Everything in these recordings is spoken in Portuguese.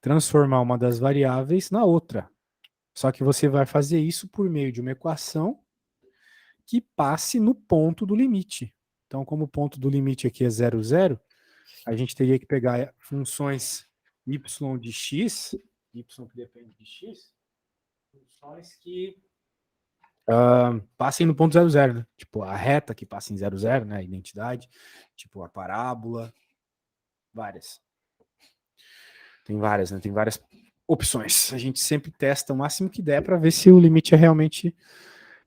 transformar uma das variáveis na outra. Só que você vai fazer isso por meio de uma equação que passe no ponto do limite. Então, como o ponto do limite aqui é 0, 0, a gente teria que pegar funções y de x, y que depende de x, funções que passem no ponto 0, 0, né? Tipo, a reta que passa em 0, 0, né? A identidade, tipo, a parábola, várias. Tem várias, né? Tem várias opções. A gente sempre testa o máximo que der para ver se o limite é realmente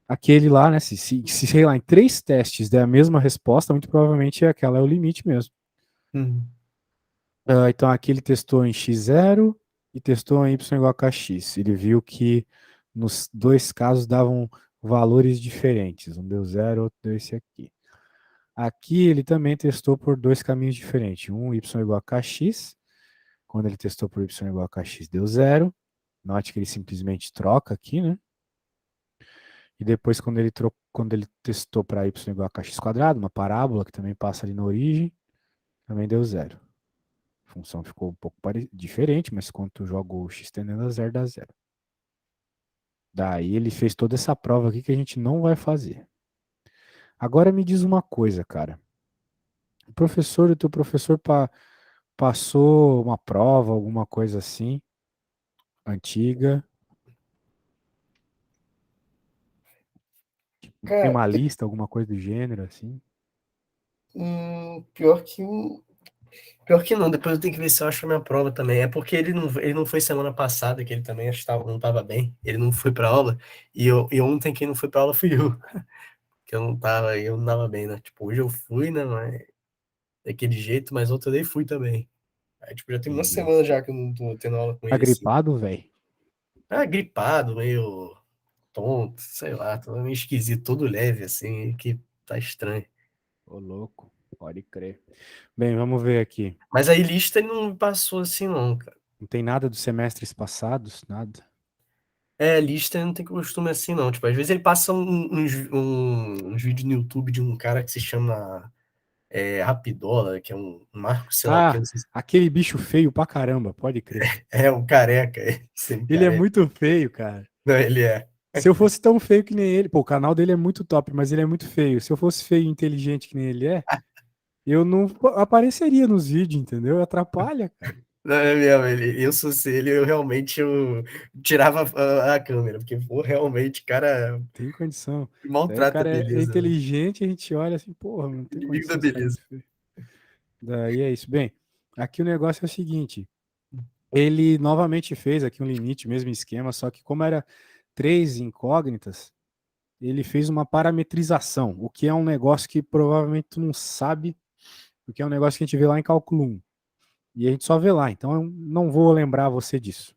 aquele lá, né? Se, sei lá, em 3 testes der a mesma resposta, muito provavelmente aquela é o limite mesmo. Então aqui ele testou em x0 e testou em y igual a kx. Ele viu que nos dois casos davam valores diferentes. Um deu 0, outro deu esse aqui. Aqui ele também testou por dois caminhos diferentes. Um y igual a kx. Quando ele testou por y igual a kx, deu 0. Note que ele simplesmente troca aqui, né? E depois, quando ele testou para y igual a kx quadrado, uma parábola que também passa ali na origem, também deu 0. A função ficou um pouco diferente, mas quando tu joga o x tendendo a 0, dá 0. Daí ele fez toda essa prova aqui que a gente não vai fazer. Agora me diz uma coisa, cara. O teu professor passou uma prova, alguma coisa assim, antiga. Tem Cara, uma lista, alguma coisa do gênero, assim? pior que não, depois eu tenho que ver se eu acho a minha prova também. É porque ele não foi semana passada, que ele também não estava bem, ele não foi para aula, e ontem quem não foi para aula fui eu, que eu não tava bem, né? Tipo, hoje eu fui, né, mas daquele jeito, mas ontem eu nem fui também. Aí, tipo, já tem uma Entendi. semana já que eu não tô tendo aula com Tá ele, assim. gripado, velho? Gripado, meio tonto, sei lá, tô meio esquisito, todo leve, assim, que tá estranho. Ô, louco. Pode crer. Bem, vamos ver aqui. Mas aí lista ele não me passou assim, não, cara. Não tem nada dos semestres passados? Nada? Lista não tem costume assim, não. Tipo, às vezes ele passa uns vídeos no YouTube de um cara que se chama Rapidola, que é um Marco, sei lá o que, Ah, não sei se aquele bicho feio pra caramba, pode crer. é um careca, é Ele é semi-careca. muito feio, cara. Não, ele é. Se eu fosse tão feio que nem ele, pô, o canal dele é muito top, mas ele é muito feio. Se eu fosse feio e inteligente que nem ele é, eu não apareceria nos vídeos, entendeu? Atrapalha, cara. Não, é mesmo, eu se fosse ele, eu tirava a câmera, porque, pô, realmente, cara, Tem condição. Daí o maltrata a cara é beleza, né? inteligente, a gente olha assim, porra, não tem Inimigo da condição esse cara é beleza. muito feio. Daí é isso. Bem, aqui o negócio é o seguinte. Ele novamente fez aqui um limite, mesmo esquema, só que como era 3 incógnitas, ele fez uma parametrização, o que é um negócio que provavelmente tu não sabe, porque é um negócio que a gente vê lá em cálculo 1. E a gente só vê lá, então eu não vou lembrar você disso.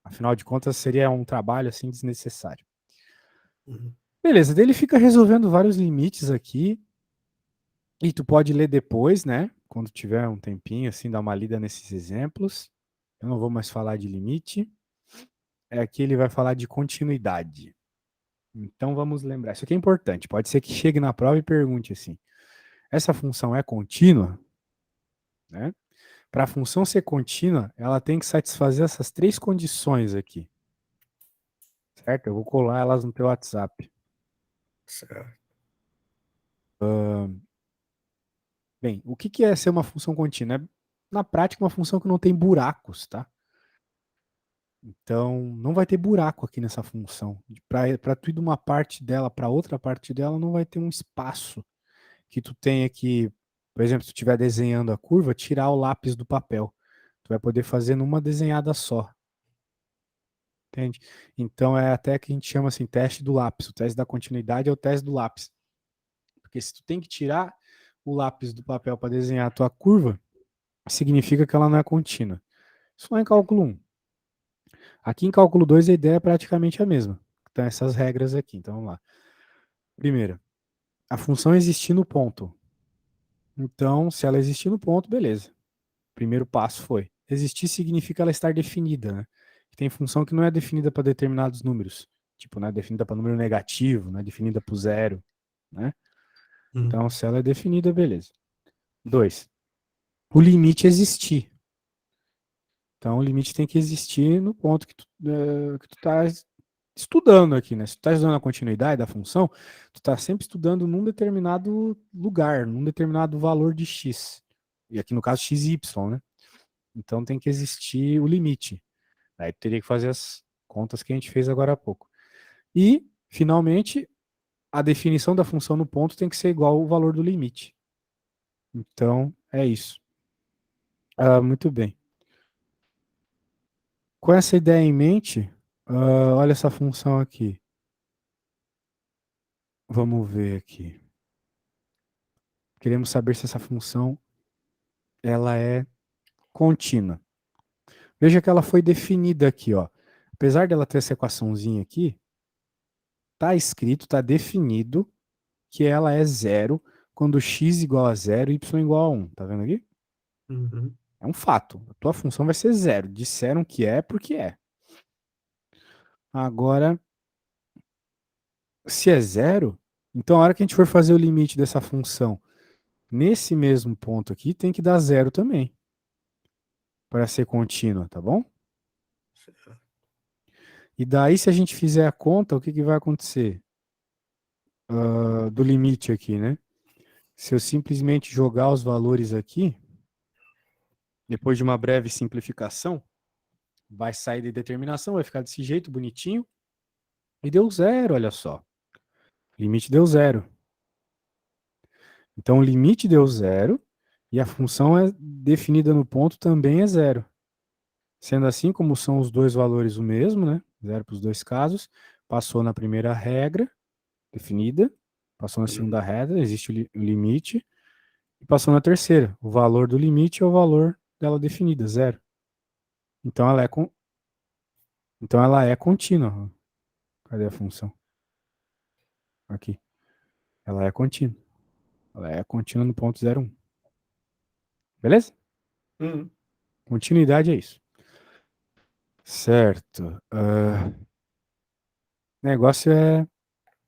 Afinal de contas, seria um trabalho assim desnecessário. Uhum. Beleza, daí ele fica resolvendo vários limites aqui, e tu pode ler depois, né? Quando tiver um tempinho, assim, dar uma lida nesses exemplos. Eu não vou mais falar de limite. Aqui ele vai falar de continuidade. Então vamos lembrar. Isso aqui é importante. Pode ser que chegue na prova e pergunte assim: essa função é contínua? Né? Para a função ser contínua, ela tem que satisfazer essas 3 condições aqui. Certo? Eu vou colar elas no teu WhatsApp. Certo. Bem, o que é ser uma função contínua? É, na prática, uma função que não tem buracos, tá? Então, não vai ter buraco aqui nessa função. Para tu ir de uma parte dela para outra parte dela, não vai ter um espaço que tu tenha que, por exemplo, se tu estiver desenhando a curva, tirar o lápis do papel. Tu vai poder fazer numa desenhada só. Entende? Então, é até que a gente chama assim, teste do lápis. O teste da continuidade é o teste do lápis. Porque se tu tem que tirar o lápis do papel para desenhar a tua curva, significa que ela não é contínua. Isso lá em cálculo 1. Aqui em cálculo 2 a ideia é praticamente a mesma. Então essas regras aqui. Então vamos lá. Primeira, a função existir no ponto. Então, se ela existir no ponto, beleza. Primeiro passo foi. Existir significa ela estar definida, né? Tem função que não é definida para determinados números. Tipo, não é definida para número negativo, não é definida para zero, né? Uhum. Então, se ela é definida, beleza. 2. O limite existir. Então, o limite tem que existir no ponto que tu tá estudando aqui, né? Se tu tá estudando a continuidade da função, tu tá sempre estudando num determinado lugar, num determinado valor de x. E aqui no caso x e y, né? Então tem que existir o limite. Aí tu teria que fazer as contas que a gente fez agora há pouco. E, finalmente, a definição da função no ponto tem que ser igual ao valor do limite. Então, é isso. Muito bem. Com essa ideia em mente, olha essa função aqui. Vamos ver aqui. Queremos saber se essa função ela é contínua. Veja que ela foi definida aqui, ó. Apesar dela ter essa equaçãozinha aqui, tá escrito, tá definido que ela é zero quando x igual a zero e y igual a 1. Tá vendo aqui? Uhum. É um fato. A tua função vai ser zero. Disseram que é porque é. Agora, se é zero, então a hora que a gente for fazer o limite dessa função nesse mesmo ponto aqui, tem que dar zero também. Para ser contínua, tá bom? E daí, se a gente fizer a conta, o que, que vai acontecer? Do limite aqui, né? Se eu simplesmente jogar os valores aqui, depois de uma breve simplificação, vai sair de determinação, vai ficar desse jeito, bonitinho. E deu zero, olha só. Limite deu zero. Então, o limite deu zero e a função é definida no ponto também é zero. Sendo assim, como são os dois valores o mesmo, né? Zero para os dois casos, passou na primeira regra definida, passou na segunda regra, existe o limite, e passou na terceira. O valor do limite é o valor dela definida, zero. Então ela é contínua. Cadê a função? Aqui. Ela é contínua. Ela é contínua no ponto 0,1. Beleza? Uhum. Continuidade é isso. Certo. O negócio é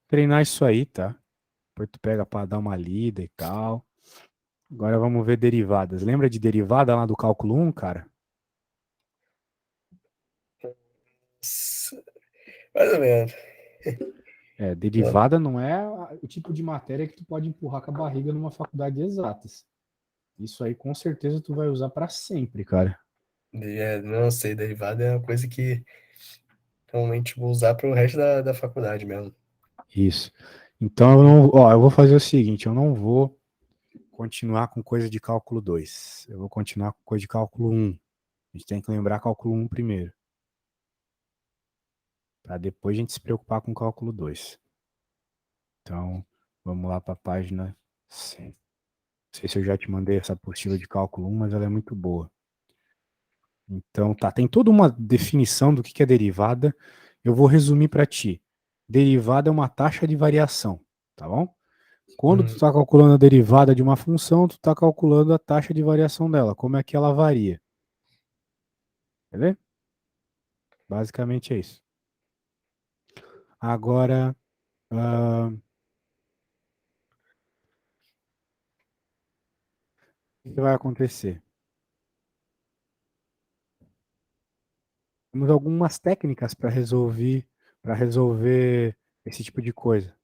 treinar isso aí, tá? Depois tu pega pra dar uma lida e tal. Agora vamos ver derivadas. Lembra de derivada lá do cálculo 1, cara? Mais ou menos. Derivada não é o tipo de matéria que tu pode empurrar com a barriga numa faculdade de exatas. Isso aí com certeza tu vai usar pra sempre, cara. Não sei, derivada é uma coisa que realmente vou usar para o resto da faculdade mesmo. Isso. Então eu vou fazer o seguinte, eu não vou continuar com coisa de cálculo 2. Eu vou continuar com coisa de cálculo 1. A gente tem que lembrar cálculo 1 primeiro. Para depois a gente se preocupar com cálculo 2. Então, vamos lá para a página 100. Não sei se eu já te mandei essa apostila de cálculo 1, mas ela é muito boa. Então, tá, tem toda uma definição do que é derivada. Eu vou resumir para ti. Derivada é uma taxa de variação, tá bom? Quando tu está calculando a derivada de uma função, tu está calculando a taxa de variação dela, como é que ela varia. Entendeu? Basicamente é isso. Agora, o que vai acontecer? Temos algumas técnicas para resolver esse tipo de coisa.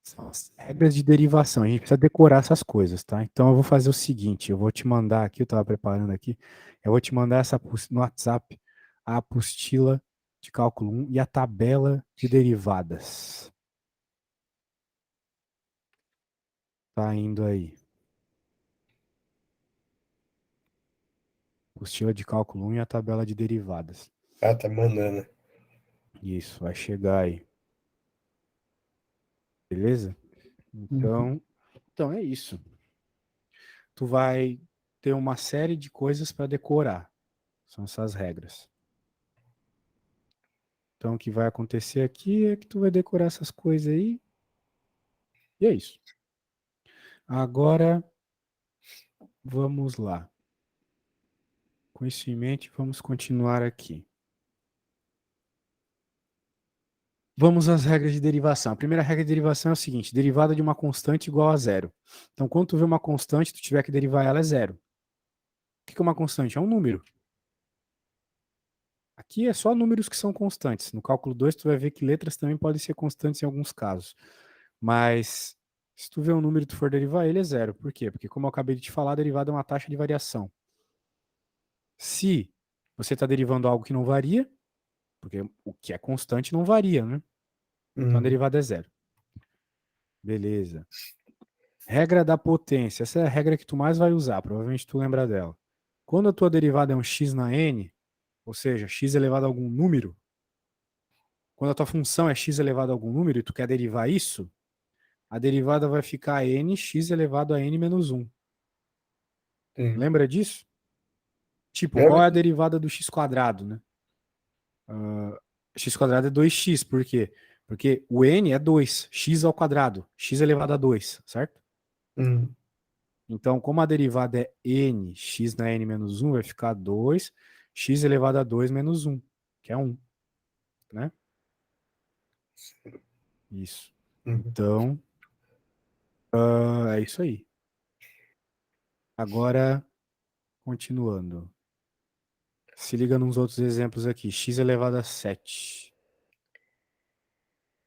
São as regras de derivação. A gente precisa decorar essas coisas, tá? Então eu vou fazer o seguinte, eu vou te mandar aqui, eu estava preparando aqui, eu vou te mandar no WhatsApp a apostila de cálculo 1 e a tabela de derivadas. Tá indo aí. Apostila de cálculo 1 e a tabela de derivadas. Ah, tá mandando. Isso, vai chegar aí. Beleza? Então é isso. Tu vai ter uma série de coisas para decorar. São essas regras. Então o que vai acontecer aqui é que tu vai decorar essas coisas aí. E é isso. Agora vamos lá. Com isso em mente, vamos continuar aqui. Vamos às regras de derivação. A primeira regra de derivação é o seguinte: derivada de uma constante igual a zero. Então, quando tu vê uma constante, tu tiver que derivar ela é zero. que é uma constante? É um número. Aqui é só números que são constantes. No cálculo 2, tu vai ver que letras também podem ser constantes em alguns casos. Mas se tu vê um número e tu for derivar, ele é zero. Por quê? Porque, como eu acabei de te falar, a derivada é uma taxa de variação. Se você está derivando algo que não varia, porque o que é constante não varia, né? Então a derivada é zero. Beleza. Regra da potência. Essa é a regra que tu mais vai usar, provavelmente tu lembra dela. Quando a tua derivada é um x na n, ou seja, x elevado a algum número, quando a tua função é x elevado a algum número e tu quer derivar isso, a derivada vai ficar n x elevado a n menos 1. Sim. Lembra disso? Tipo, qual é a Lembra? derivada do x quadrado, né? X quadrado é 2x, por quê? Porque o n é 2, x ao quadrado, x elevado a 2, certo? Hum. Então, como a derivada é n, x na n menos 1, vai ficar 2, x elevado a 2 menos 1, que é 1, né? Isso. Uhum. Então, é isso aí. Agora, continuando. Se liga nos outros exemplos aqui. X elevado a 7.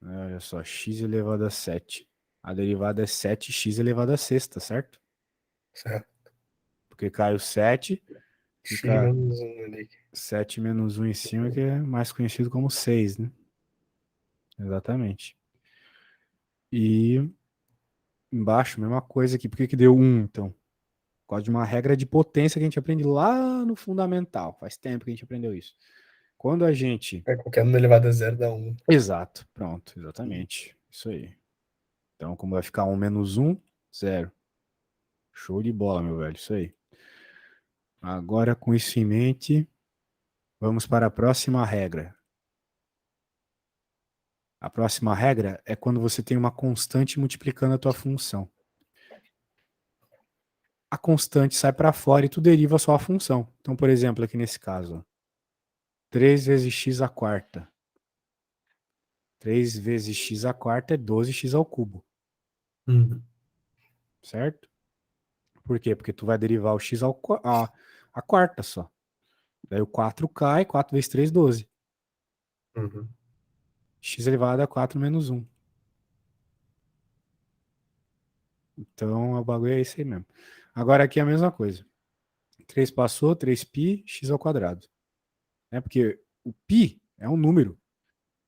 Olha só, x elevado a 7. A derivada é 7x elevado a sexta, certo? Certo. Porque cai o 7, X fica menos 1 ali. 7 menos 1 em cima, que é mais conhecido como 6, né? Exatamente. E embaixo, mesma coisa aqui. Por que que deu 1, então? Por causa de uma regra de potência que a gente aprende lá no fundamental. Faz tempo que a gente aprendeu isso. Quando a gente... É, qualquer número elevado a zero dá 1. Exato, pronto, exatamente. Isso aí. Então, como vai ficar 1 menos 1, 0. Show de bola, meu velho, isso aí. Agora, com isso em mente, vamos para a próxima regra. A próxima regra é quando você tem uma constante multiplicando a tua função. A constante sai para fora e tu deriva só a função. Então, por exemplo, aqui nesse caso, 3 vezes x à quarta. 3 vezes x à quarta é 12x ao cubo, Uhum. certo? Por quê? Porque tu vai derivar o x a quarta só. Daí o 4 cai, 4 vezes 3, 12. Uhum. X elevado a 4 menos 1. Então, o bagulho é esse aí mesmo. Agora aqui é a mesma coisa. 3 passou, 3π, x ao quadrado. Né? Porque o π é um número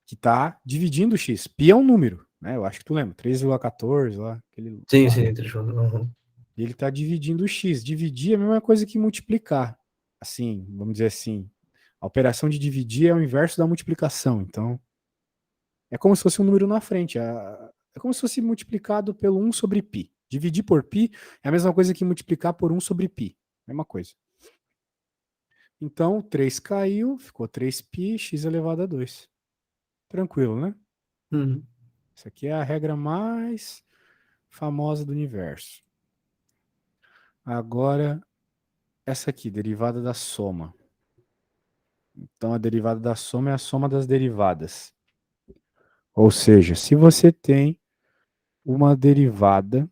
que está dividindo o x. Π é um número, né? Eu acho que tu lembra. 3,14 lá, aquele Sim, lá. sim, Trishon. Uhum. E ele está dividindo o x. Dividir é a mesma coisa que multiplicar. Assim, vamos dizer assim. A operação de dividir é o inverso da multiplicação. Então, é como se fosse um número na frente. É como se fosse multiplicado pelo 1 sobre π. Dividir por π é a mesma coisa que multiplicar por 1 sobre π. Mesma coisa. Então, 3 caiu, ficou 3π, x elevado a 2. Tranquilo, né? Uhum. Isso aqui é a regra mais famosa do universo. Agora, essa aqui, derivada da soma. Então, a derivada da soma é a soma das derivadas. Ou seja, se você tem uma derivada,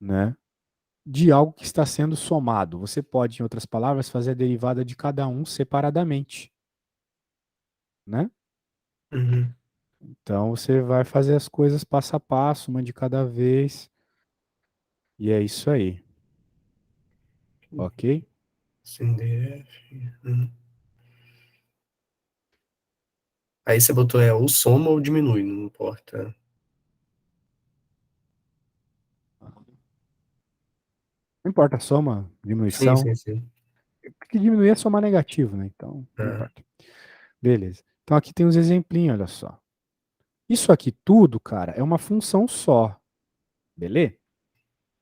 né, de algo que está sendo somado, você pode, em outras palavras, fazer a derivada de cada um separadamente, né? Uhum. Então, você vai fazer as coisas passo a passo, uma de cada vez, e é isso aí, ok? Sim, DF. Uhum. Aí você botou ou soma ou diminui, não importa. Não importa a soma, Sim, diminuição, sim, sim. porque diminuir é somar negativo, né? Então, não Ah. importa. Beleza. Então, aqui tem uns exemplinhos, olha só. Isso aqui tudo, cara, é uma função só, beleza?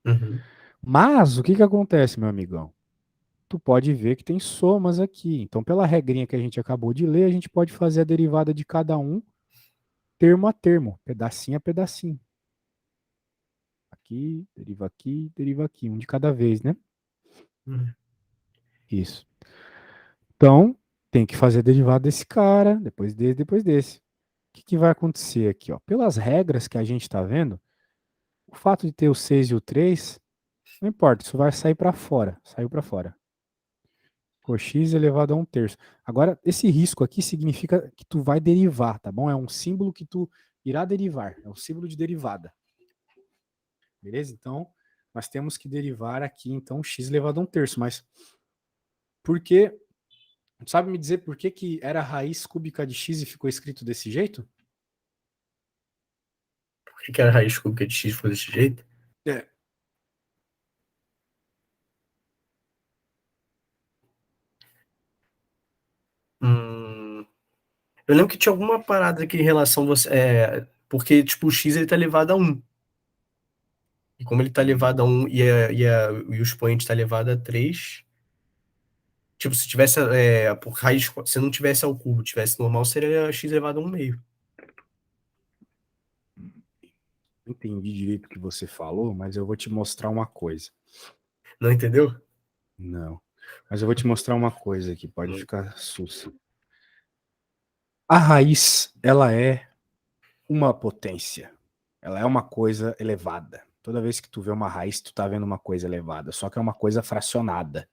Uhum. Mas, o que que acontece, meu amigão? Tu pode ver que tem somas aqui. Então, pela regrinha que a gente acabou de ler, a gente pode fazer a derivada de cada um, termo a termo, pedacinho a pedacinho. Deriva aqui, um de cada vez, né? Uhum. Isso. Então, tem que fazer a derivada desse cara, depois desse, depois desse. O que que vai acontecer aqui, ó? Pelas regras que a gente está vendo, o fato de ter o 6 e o 3 Não importa, isso vai sair para fora. Saiu para fora. Ficou x elevado a 1/3. Agora, esse risco aqui significa que tu vai derivar, tá bom? É um símbolo que tu irá derivar. É um símbolo de derivada. Beleza? Então, nós temos que derivar aqui, então, x elevado a 1/3. Mas por que... Sabe me dizer por que era a raiz cúbica de x e ficou escrito desse jeito? Por que a raiz cúbica de x foi desse jeito? É. Eu lembro que tinha alguma parada aqui em relação a você. Porque, tipo, o x ele tá elevado a 1. E como ele tá elevado a 1 e o expoente tá elevado a 3. Tipo, se tivesse. Por raiz, se não tivesse ao cubo, tivesse normal, seria x elevado a 1/2. Entendi direito o que você falou, mas eu vou te mostrar uma coisa. Não entendeu? Não. Mas eu vou te mostrar uma coisa aqui, pode ficar sussa. A raiz, ela é uma potência. Ela é uma coisa elevada. Toda vez que tu vê uma raiz, tu tá vendo uma coisa elevada, só que é uma coisa fracionada.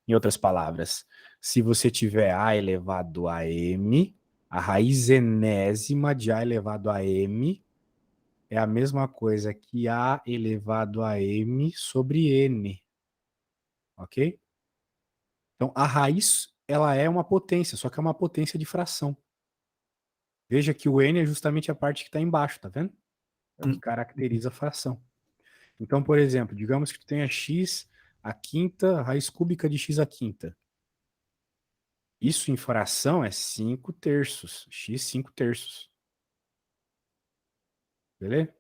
Em outras palavras, se você tiver a elevado a m, a raiz enésima de a elevado a m é a mesma coisa que a elevado a m sobre n. Ok? Então, a raiz, ela é uma potência, só que é uma potência de fração. Veja que o n é justamente a parte que está embaixo, tá vendo? É o que caracteriza a fração. Então, por exemplo, digamos que tu tenha x a quinta, raiz cúbica de x a quinta. Isso em fração é 5/3. X 5/3. Beleza?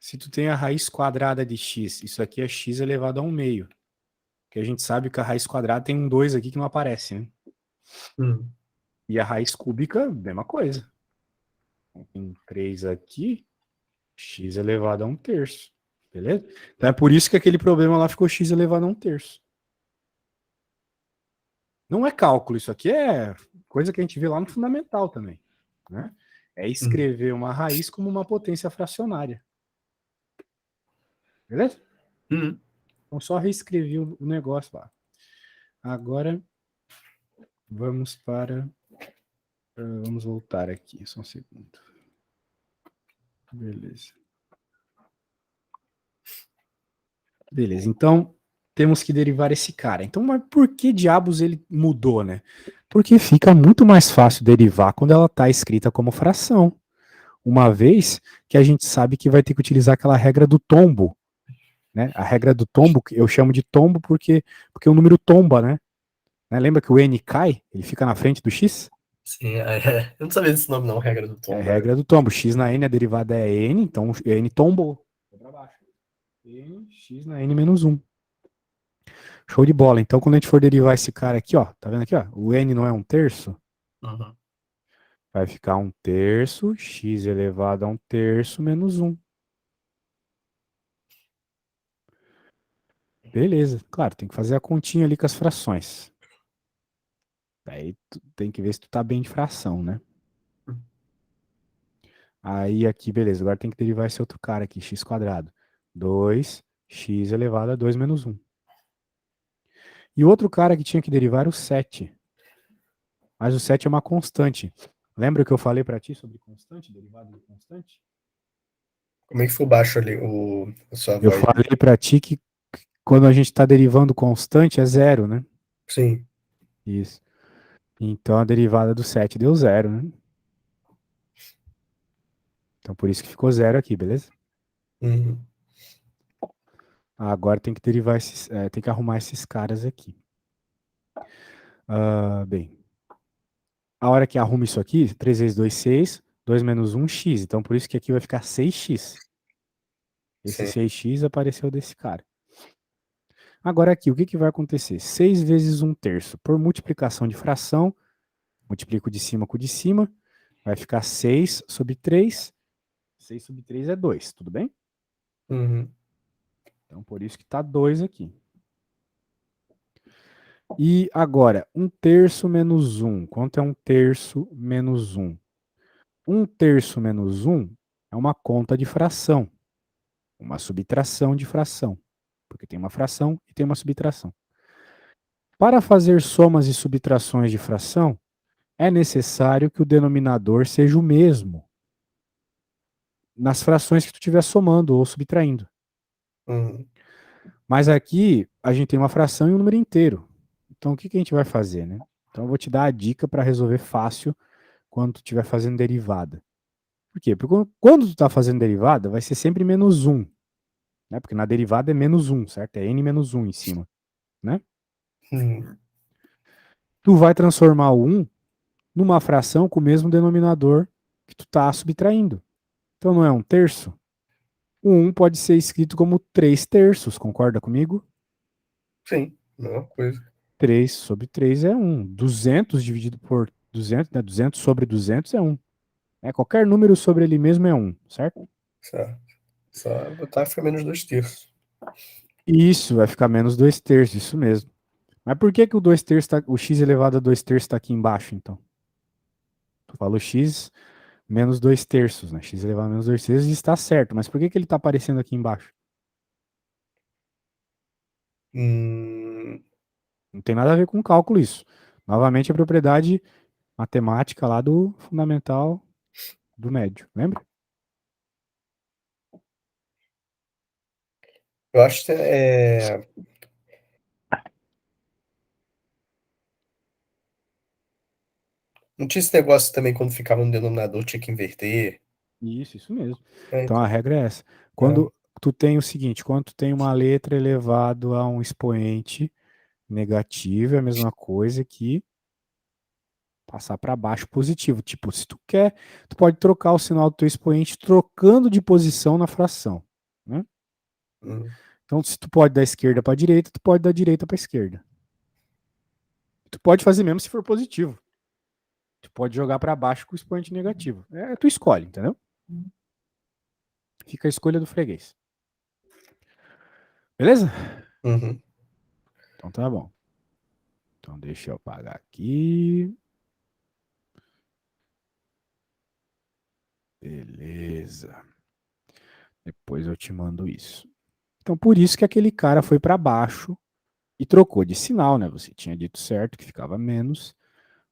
Se tu tem a raiz quadrada de x, isso aqui é x elevado a 1/2. Porque a gente sabe que a raiz quadrada tem um 2 aqui que não aparece, né? E a raiz cúbica, mesma coisa. Tem 3 aqui, x elevado a 1/3. Beleza? Então é por isso que aquele problema lá ficou x elevado a 1/3. Não é cálculo, isso aqui é coisa que a gente vê lá no fundamental também. Né? É escrever uma raiz como uma potência fracionária. Beleza? Então só reescrevi o negócio lá. Agora vamos para... vamos voltar aqui, só um segundo. Beleza. Beleza, então temos que derivar esse cara. Então, mas por que diabos ele mudou, né? Porque fica muito mais fácil derivar quando ela está escrita como fração. Uma vez que a gente sabe que vai ter que utilizar aquela regra do tombo. Né? A regra do tombo, eu chamo de tombo porque o número tomba, né? Lembra que o n cai? Ele fica na frente do x? Sim, eu não sabia desse nome não, regra do tombo. É a regra do tombo. X na n, a derivada é n, então n tombou. Foi para baixo. N, x na n menos 1. Show de bola. Então, quando a gente for derivar esse cara aqui, ó, tá vendo aqui, ó? O n não é 1/3? Vai ficar 1/3, x elevado a 1/3 menos 1. Beleza. Claro, tem que fazer a continha ali com as frações. Aí tu tem que ver se tu tá bem de fração, né? Aí aqui, beleza. Agora tem que derivar esse outro cara aqui, x quadrado. 2x elevado a 2 menos 1. E o outro cara que tinha que derivar era o 7. Mas o 7 é uma constante. Lembra que eu falei para ti sobre constante, derivada de constante? Como é que ficou baixo ali a sua Eu voz? falei para ti que quando a gente está derivando constante é zero, né? Sim. Isso. Então a derivada do 7 deu zero, né? Então por isso que ficou zero aqui, beleza? Agora tem que derivar esses, tem que arrumar esses caras aqui. Bem, a hora que arruma isso aqui, 3 vezes 2, 6, 2 menos 1, x. Então por isso que aqui vai ficar 6x. Esse 6x apareceu desse cara. Agora aqui, o que vai acontecer? 6 vezes 1/3. Por multiplicação de fração, multiplico de cima com o de cima, vai ficar 6 sobre 3. 6 sobre 3 é 2, tudo bem? Então, por isso que está 2 aqui. E agora, 1/3 menos 1. Quanto é 1/3 menos 1? 1/3 menos 1 é uma conta de fração. Uma subtração de fração. porque tem uma fração e tem uma subtração. Para fazer somas e subtrações de fração, é necessário que o denominador seja o mesmo nas frações que tu estiver somando ou subtraindo. Uhum. Mas aqui a gente tem uma fração e um número inteiro. Então o que a gente vai fazer, né? Então eu vou te dar a dica para resolver fácil quando tu estiver fazendo derivada. Por quê? Porque quando tu está fazendo derivada, vai ser sempre menos um, né? Porque na derivada é menos um, certo? É n menos um em cima, né? Uhum. Tu vai transformar o 1 numa fração com o mesmo denominador que tu está subtraindo. Então não é um terço? O 1 pode ser escrito como 3 terços, concorda comigo? Sim, mesma coisa. 3 sobre 3 é 1. 200 dividido por 200, né? 200 sobre 200 é 1. É, qualquer número sobre ele mesmo é 1, certo? Certo. Só botar fica menos 2 terços. Isso, vai ficar menos 2 terços, isso mesmo. Mas por que, que o 2 terços o x elevado a 2 terços está aqui embaixo, então? Tu falou x menos 2 terços, né? X elevado a menos 2 terços está certo, mas por que, que ele está aparecendo aqui embaixo? Hum, Não tem nada a ver com cálculo isso. Novamente, a propriedade matemática lá do fundamental do médio, lembra? eu acho que não tinha esse negócio também quando ficava no denominador, tinha que inverter. Isso mesmo. É, Então a regra é essa. é, Quando tu tem o seguinte, quando tu tem uma letra elevado a um expoente negativo, é a mesma coisa que passar para baixo positivo. Tipo, se tu quer, tu pode trocar o sinal do teu expoente trocando de posição na fração, né? hum, Então, se tu pode da esquerda para a direita, tu pode da direita para a esquerda. Tu pode fazer mesmo se for positivo. Tu pode jogar para baixo com o expoente negativo. É, tu escolhe, entendeu? Fica a escolha do freguês. Beleza? uhum. Então tá bom. Então deixa eu apagar aqui. Beleza. Depois eu te mando isso. Então por isso que aquele cara foi para baixo e trocou de sinal, né? Você tinha dito certo que ficava menos,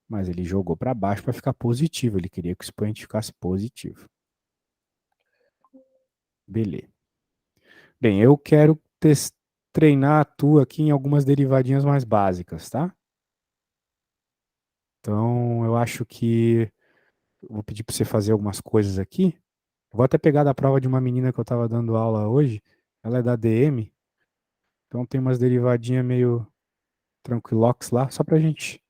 mas ele jogou para baixo para ficar positivo. Ele queria que o expoente ficasse positivo. Beleza. Bem, eu quero treinar a tua aqui em algumas derivadinhas mais básicas, tá? Então eu acho que eu vou pedir para você fazer algumas coisas aqui. Eu vou até pegar da prova de uma menina que eu estava dando aula hoje. Ela é da DM, então tem umas derivadinhas meio tranquilox lá, só pra gente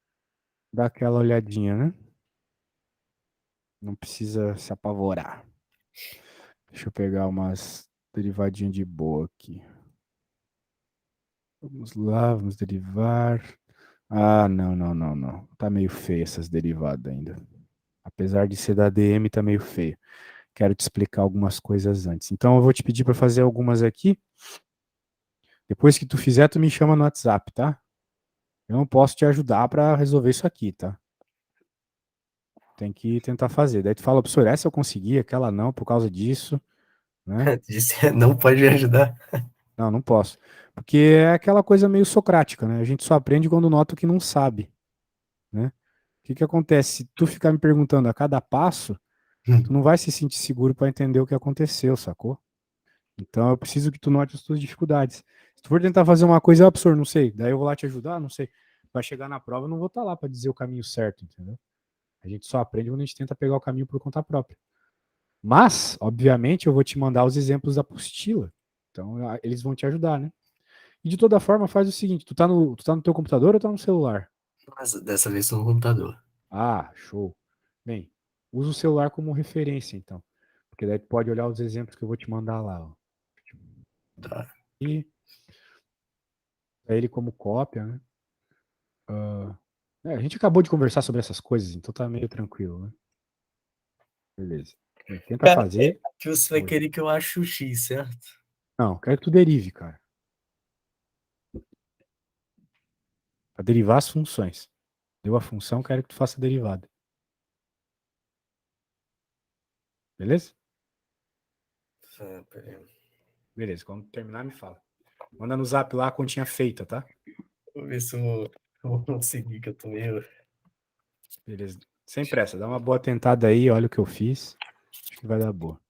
dar aquela olhadinha, né? Não precisa se apavorar. Deixa eu pegar umas derivadinhas de boa aqui. Vamos lá, vamos derivar. Ah, não, não, não, não. Tá meio feio essas derivadas ainda. Apesar de ser da DM, tá meio feio. Quero te explicar algumas coisas antes. Então eu vou te pedir para fazer algumas aqui. Depois que tu fizer, tu me chama no WhatsApp, tá? Eu não posso te ajudar para resolver isso aqui, tá? Tem que tentar fazer. Daí tu fala, professor, essa eu consegui, aquela não, por causa disso, né? Disse, não pode me ajudar. Não, não posso. Porque é aquela coisa meio socrática, né? A gente só aprende quando nota o que não sabe, né? O que que acontece? Se tu ficar me perguntando a cada passo, tu não vai se sentir seguro para entender o que aconteceu, sacou? Então eu preciso que tu note as tuas dificuldades. Se tu for tentar fazer uma coisa, professor, não sei, daí eu vou lá te ajudar, não sei. Vai chegar na prova, eu não vou estar lá para dizer o caminho certo, entendeu? A gente só aprende quando a gente tenta pegar o caminho por conta própria. Mas, obviamente, eu vou te mandar os exemplos da apostila. Então, eles vão te ajudar, né? E de toda forma, faz o seguinte: tu tá no teu computador ou tá no celular? Mas dessa vez no computador. Ah, show. Bem, usa o celular como referência, então. Porque daí tu pode olhar os exemplos que eu vou te mandar lá, ó. Tá. E ele como cópia, né? Ah, a gente acabou de conversar sobre essas coisas, então tá meio tranquilo, né? Beleza. Bem, tenta Cara, fazer. que você vai Oi. querer que eu ache o X, certo? Não, quero que tu derive, cara. Para derivar as funções. Deu a função, quero que tu faça a derivada. Beleza? Peraí. Beleza, quando terminar, me fala. Manda no zap lá a continha feita, tá? Vou ver se eu vou conseguir, que eu tô meio. Beleza. Sem pressa, dá uma boa tentada aí, olha o que eu fiz. Acho que vai dar boa.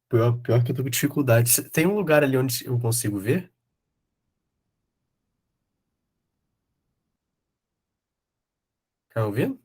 Pior que eu tô com dificuldade. Tem um lugar ali onde eu consigo ver? Tá ouvindo?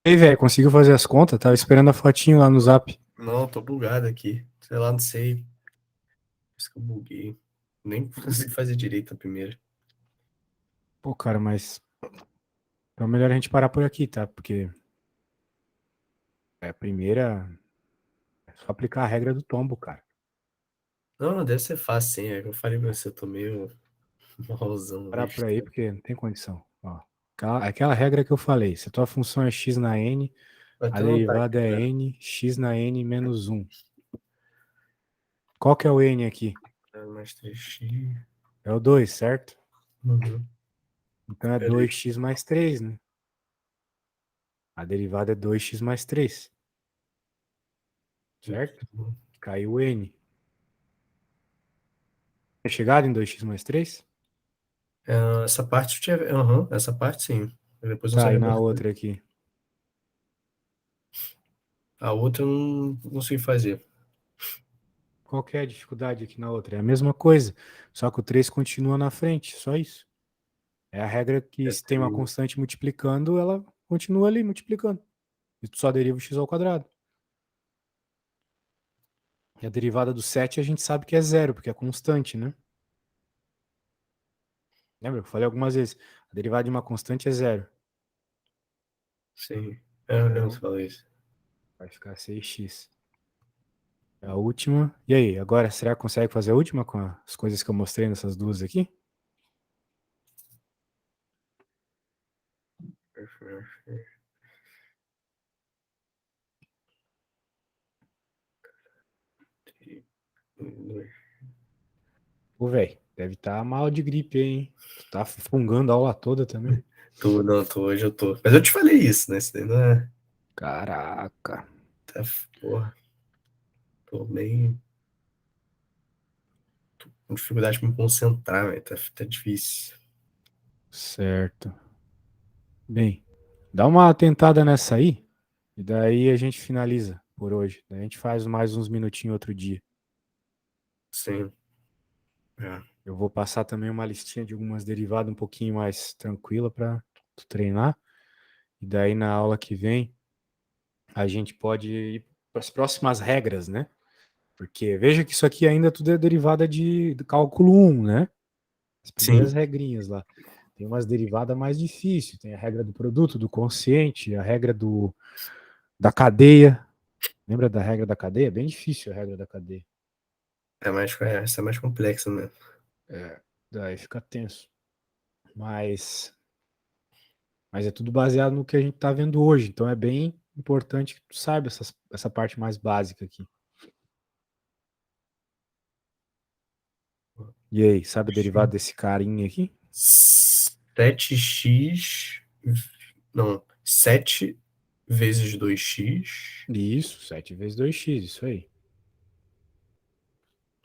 Ei, velho, conseguiu fazer as contas? Tava esperando a fotinho lá no Zap. Não, tô bugado aqui. Sei lá, não sei. Acho que eu buguei. Nem consegui fazer direito a primeira. Pô, cara, mas então é melhor a gente parar por aqui, tá? Porque a primeira é só aplicar a regra do tombo, cara. Não, não deve ser fácil, sim. É que eu falei pra você, eu tô meio malzão, Parar meio por aí estranho. porque não tem condição. Ó, aquela regra que eu falei, se a tua função é x na n, Vou a até anotar aqui derivada é pra n, x na n menos um. Qual que é o n aqui? mais 3x. É o 2, certo? Uhum. Então é Pera aí. 2x mais 3, né? A derivada é 2x mais 3, certo? Caiu o n. É chegado em 2x mais 3? Essa parte eu tinha. Aham, essa parte sim. Depois eu não Tá, e sabia na mais. outra aqui? A outra eu não consegui fazer. Qual que é a dificuldade aqui na outra? É a mesma coisa, só que o 3 continua na frente, só isso. É a regra que É se tem uma 3. constante multiplicando, ela continua ali multiplicando. E tu só deriva o x ao quadrado. E a derivada do 7 a gente sabe que é zero, porque é constante, né? Lembra? Eu falei algumas vezes. A derivada de uma constante é zero. Sim. Eu lembro que você Então, falou isso. vai ficar 6x. É a última. E aí, agora, será que consegue fazer a última com as coisas que eu mostrei nessas duas aqui? Pô, velho, deve estar mal de gripe aí, hein? Tu tá fungando a aula toda também. Hoje eu tô. Mas eu te falei isso, né? Isso daí não é. Caraca. Tá, porra, tô bem com dificuldade pra me concentrar, velho. Tá difícil. Certo. Bem, dá uma tentada nessa aí, e daí a gente finaliza por hoje. Daí a gente faz mais uns minutinhos outro dia. Sim. É. Eu vou passar também uma listinha de algumas derivadas um pouquinho mais tranquila para tu treinar. E daí na aula que vem a gente pode ir para as próximas regras, né? Porque veja que isso aqui ainda tudo é derivada de cálculo um, né? As primeiras Sim. regrinhas lá. Tem umas derivadas mais difíceis. Tem a regra do produto, do quociente, a regra da cadeia. Lembra da regra da cadeia? É bem difícil a regra da cadeia. Essa é mais complexa mesmo. É, daí fica tenso. Mas, mas é tudo baseado no que a gente está vendo hoje. Então é bem importante que tu saiba essa parte mais básica aqui. E aí, sabe a derivada desse carinha aqui? 7x. Não. 7 vezes 2x. Isso, 7 vezes 2x, isso aí.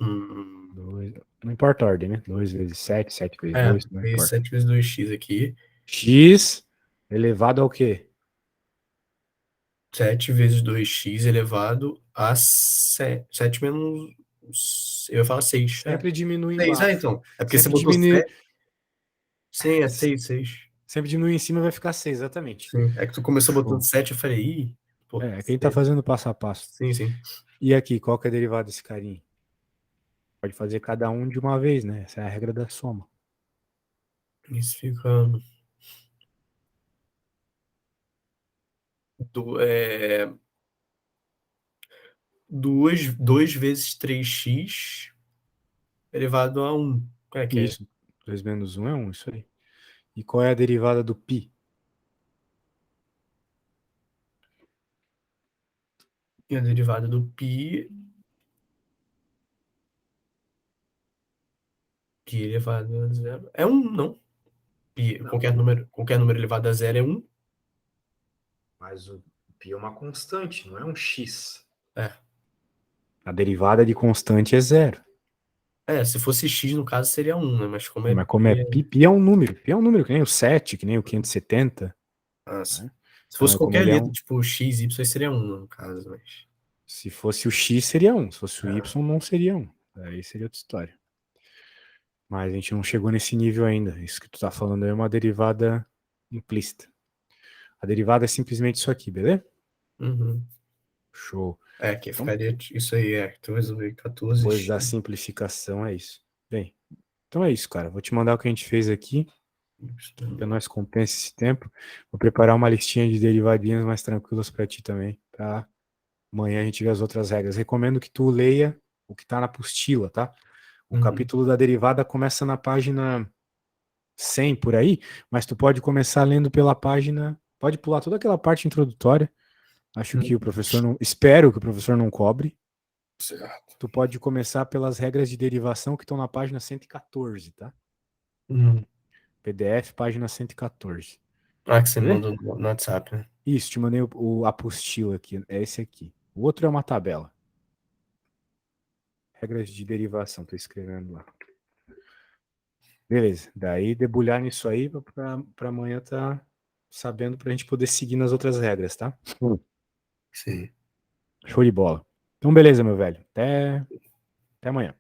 Hum, Dois, não importa a ordem, né? 2 vezes 7, 7 vezes é, 2, não fez importa. 7 vezes 2x aqui. X elevado ao quê? 7 vezes 2x elevado a 7 menos. Eu ia falar 6. É. Sempre diminui 6, embaixo. então. É porque você Sempre botou diminui. 7. Sim, é 6, 6. Sempre diminui em cima vai ficar 6, exatamente. Sim. É que tu começou Show. botando 7, eu falei, ih, pô. Quem tá fazendo passo a passo. Sim, sim. E aqui, qual que é a derivada desse carinha? Pode fazer cada um de uma vez, né? Essa é a regra da soma. Isso fica. Do, é, 2 vezes 3x elevado a 1. Como é que é? Isso. 2 menos 1 é 1, isso aí. E qual é a derivada do π? E a derivada do π π elevado a zero é 1, não? Π, qualquer número elevado a zero é 1. Mas o π é uma constante, não é um x. É. A derivada de constante é zero. Se fosse x, no caso, seria 1, né? Mas como é Mas como é π, π é um número. Π é um número, que nem o 7, que nem o 570. sim. Né? Se Então fosse é como qualquer ele é letra, um. tipo x, y, seria 1, no caso. Mas... Se fosse o x, seria 1. Se fosse o y, não seria 1. Aí seria outra história. Mas a gente não chegou nesse nível ainda. Isso que tu tá falando aí é uma derivada implícita. A derivada é simplesmente isso aqui, beleza? Uhum. Show. Que Então, ficaria isso aí, que tu resolveu depois 14x. da simplificação é isso. Bem, então é isso, cara. Vou te mandar o que a gente fez aqui, para nós compensa esse tempo. Vou preparar uma listinha de derivadinhas mais tranquilas para ti também, para amanhã a gente ver as outras regras. Recomendo que tu leia o que está na apostila, tá? O Uhum. capítulo da derivada começa na página 100 por aí, mas tu pode começar lendo pela página, pode pular toda aquela parte introdutória. Acho que o professor não, espero que o professor não cobre. Certo. Tu pode começar pelas regras de derivação que estão na página 114, tá? Uhum. PDF, página 114. Que você me Beleza? mandou no WhatsApp, né? Isso, te mandei o apostila aqui, é esse aqui. O outro é uma tabela. Regras de derivação, tô escrevendo lá. Beleza, daí debulhar nisso aí para amanhã tá sabendo pra gente poder seguir nas outras regras, tá? Sim. Show de bola. Então, beleza, meu velho. Até amanhã.